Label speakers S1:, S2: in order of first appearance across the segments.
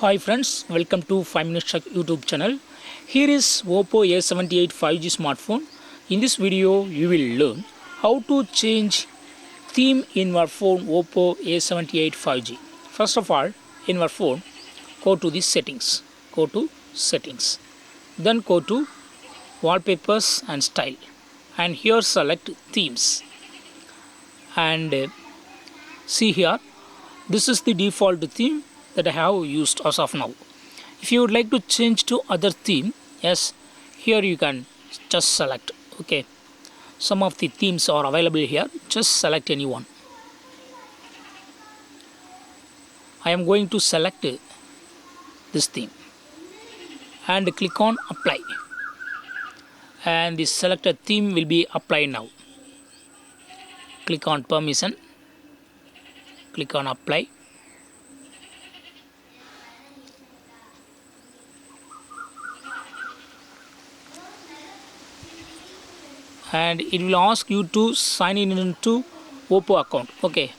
S1: Hi friends, welcome to 5 Minutes Tech YouTube channel. Here is Oppo A78 5G smartphone. In this video, you will learn how to change theme in your phone Oppo A78 5G. First of all, in your phone, go to the settings. Then go to wallpapers and style. And here select themes. And see here, this is the default theme that I have used as of now. If you would like to change to other theme, yes, here you can just select. Okay, some of the themes are available here. Just select any one. I am going to select this theme and click on apply, and the selected theme will be applied now. Click on permission, click on apply. And it will ask you to sign in into Oppo account. Okay,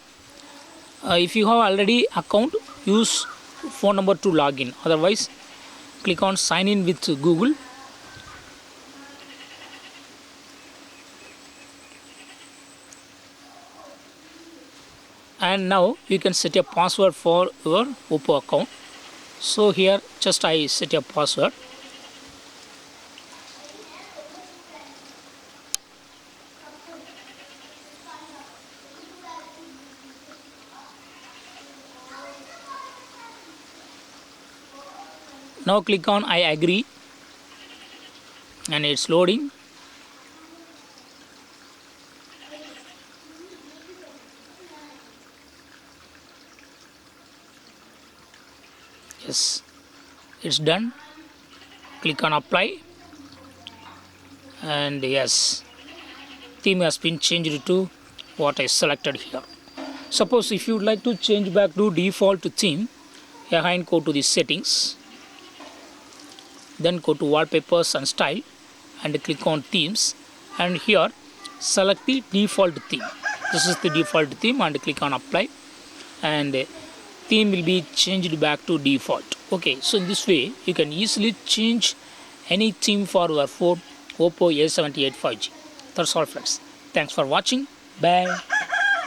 S1: if you have already account, use phone number to log in. Otherwise, click on sign in with Google. And now you can set a password for your Oppo account. So here just I set a password. Now click on I agree, and it's loading. Yes, it's done. Click on apply, and yes, theme has been changed to what I selected here. Suppose if you would like to change back to default theme, again go to the settings. Then go to wallpapers and style and click on themes, and here select the default theme. This is the default theme, and click on apply, and theme will be changed back to default. Okay, so in this way you can easily change any theme for your phone Oppo A78 5G. That's all friends. Thanks for watching. Bye.